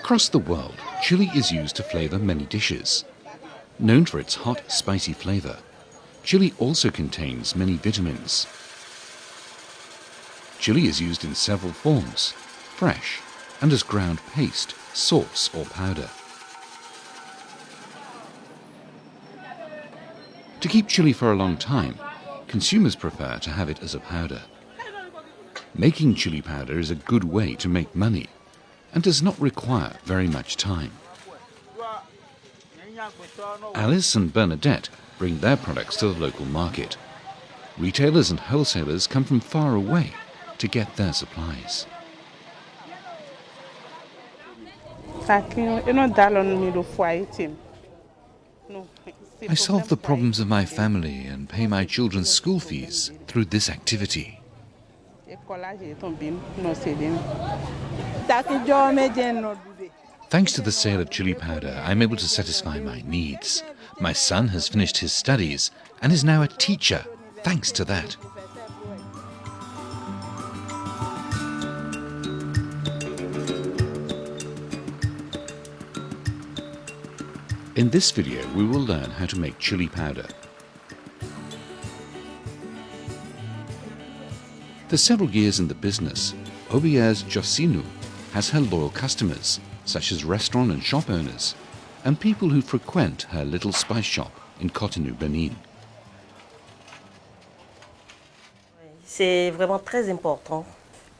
Across the world, chili is used to flavor many dishes. Known for its hot, spicy flavor, chili also contains many vitamins. Chili is used in several forms, fresh and as ground paste, sauce or powder. To keep chili for a long time, consumers prefer to have it as a powder. Making chili powder is a good way to make money and does not require very much time. Alice and Bernadette bring their products to the local market. Retailers and wholesalers come from far away to get their supplies. I solve the problems of my family and pay my children's school fees through this activity. Thanks to the sale of chili powder, I'm able to satisfy my needs. My son has finished his studies and is now a teacher, thanks to that. In this video, we will learn how to make chili powder. For several years in the business, Obiez Josinu has her loyal customers, such as restaurant and shop owners, and people who frequent her little spice shop in Cotonou, Benin. C'est vraiment très important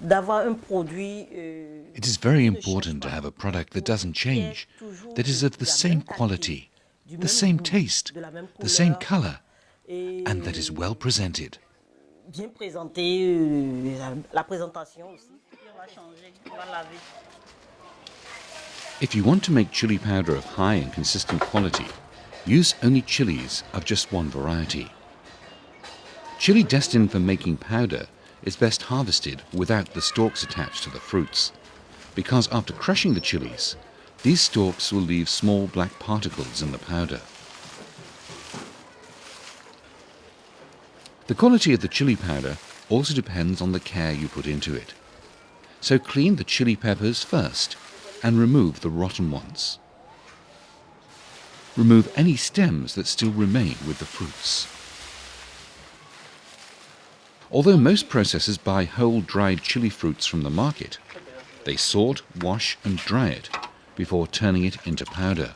d'avoir un produit. It is very important to have a product that doesn't change, that is of the same quality, the same taste, the same color, and that is well presented. Bien présenté, la présentation aussi. If you want to make chili powder of high and consistent quality, use only chilies of just one variety. Chili destined for making powder is best harvested without the stalks attached to the fruits, because after crushing the chilies, these stalks will leave small black particles in the powder. The quality of the chili powder also depends on the care you put into it. So clean the chili peppers first and remove the rotten ones. Remove any stems that still remain with the fruits. Although most processors buy whole dried chili fruits from the market, they sort, wash and dry it before turning it into powder.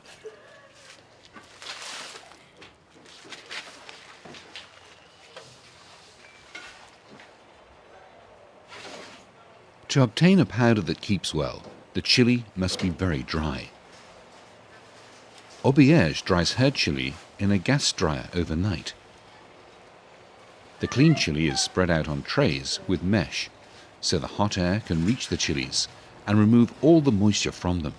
To obtain a powder that keeps well, the chili must be very dry. Obiez dries her chili in a gas dryer overnight. The clean chili is spread out on trays with mesh, so the hot air can reach the chilies and remove all the moisture from them.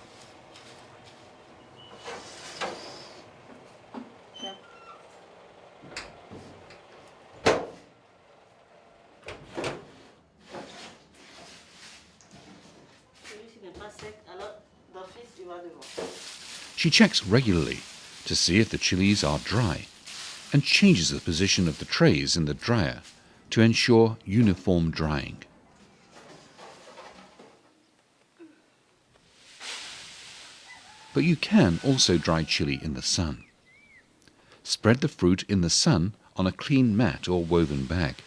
She checks regularly to see if the chilies are dry and changes the position of the trays in the dryer to ensure uniform drying. But you can also dry chili in the sun. Spread the fruit in the sun on a clean mat or woven bag.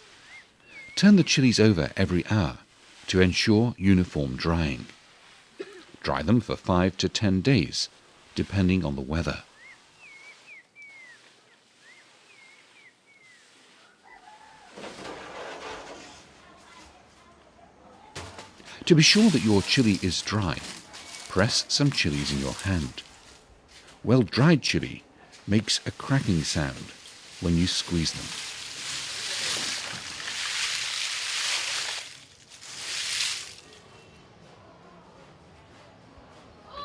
Turn the chilies over every hour to ensure uniform drying. Dry them for 5 to 10 days, depending on the weather. To be sure that your chili is dry, press some chilies in your hand. Well-dried chili makes a cracking sound when you squeeze them.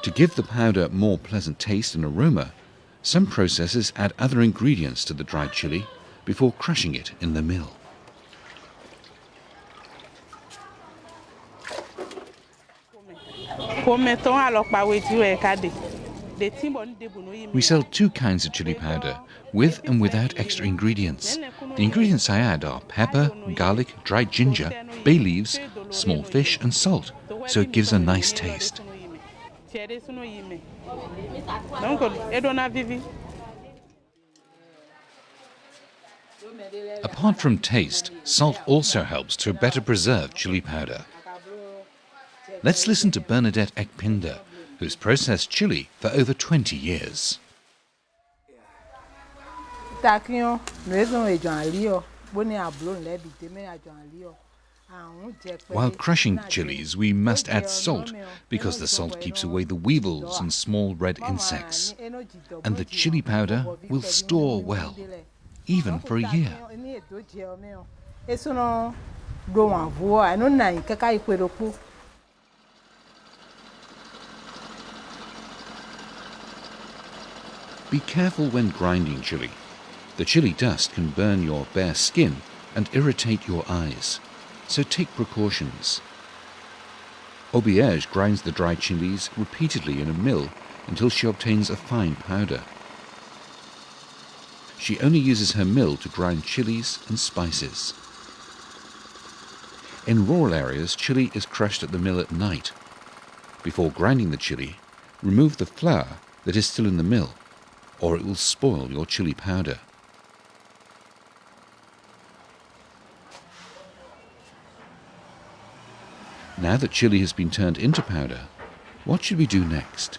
To give the powder more pleasant taste and aroma, some processors add other ingredients to the dried chili before crushing it in the mill. We sell 2 kinds of chili powder, with and without extra ingredients. The ingredients I add are pepper, garlic, dried ginger, bay leaves, small fish and salt, so it gives a nice taste. Apart from taste, salt also helps to better preserve chili powder. Let's listen to Bernadette Ekpinder, who's processed chili for over 20 years. While crushing chilies, we must add salt because the salt keeps away the weevils and small red insects. And the chili powder will store well, even for a year. Be careful when grinding chili. The chili dust can burn your bare skin and irritate your eyes, so take precautions. Auberge grinds the dry chilies repeatedly in a mill until she obtains a fine powder. She only uses her mill to grind chilies and spices. In rural areas, chili is crushed at the mill at night. Before grinding the chili, remove the flour that is still in the mill, or it will spoil your chili powder. Now that chili has been turned into powder, what should we do next?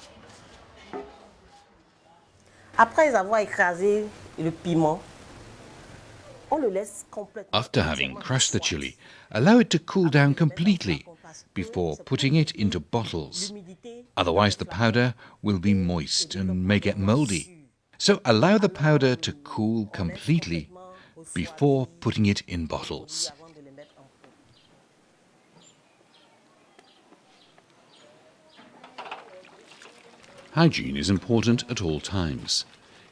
After having crushed the chili, allow it to cool down completely before putting it into bottles. Otherwise the powder will be moist and may get moldy. So allow the powder to cool completely before putting it in bottles. Hygiene is important at all times.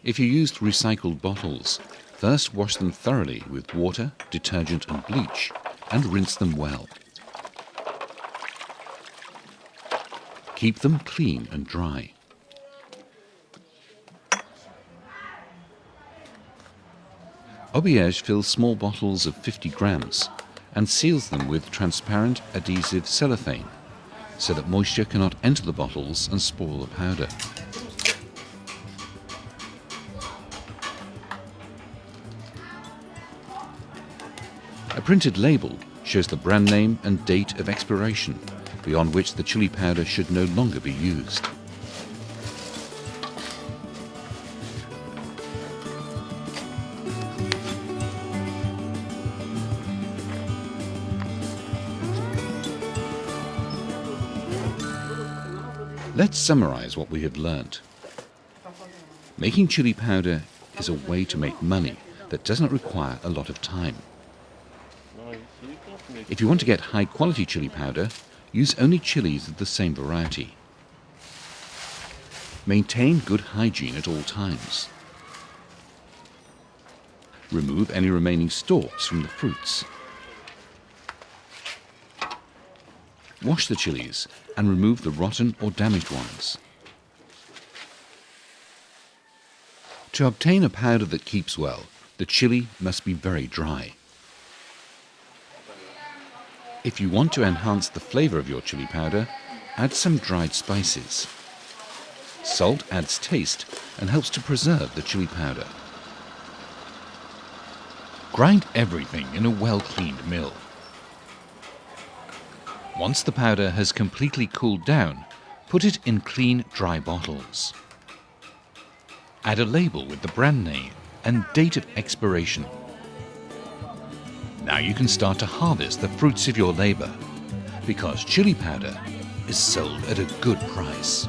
If you used recycled bottles, first wash them thoroughly with water, detergent and bleach, and rinse them well. Keep them clean and dry. Auberge fills small bottles of 50 grams and seals them with transparent adhesive cellophane so that moisture cannot enter the bottles and spoil the powder. A printed label shows the brand name and date of expiration, beyond which the chili powder should no longer be used. Let's summarize what we have learnt. Making chili powder is a way to make money that doesn't require a lot of time. If you want to get high-quality chili powder, use only chilies of the same variety. Maintain good hygiene at all times. Remove any remaining stalks from the fruits. Wash the chilies and remove the rotten or damaged ones. To obtain a powder that keeps well, the chili must be very dry. If you want to enhance the flavor of your chili powder, add some dried spices. Salt adds taste and helps to preserve the chili powder. Grind everything in a well-cleaned mill. Once the powder has completely cooled down, put it in clean, dry bottles. Add a label with the brand name and date of expiration. Now you can start to harvest the fruits of your labor, because chili powder is sold at a good price.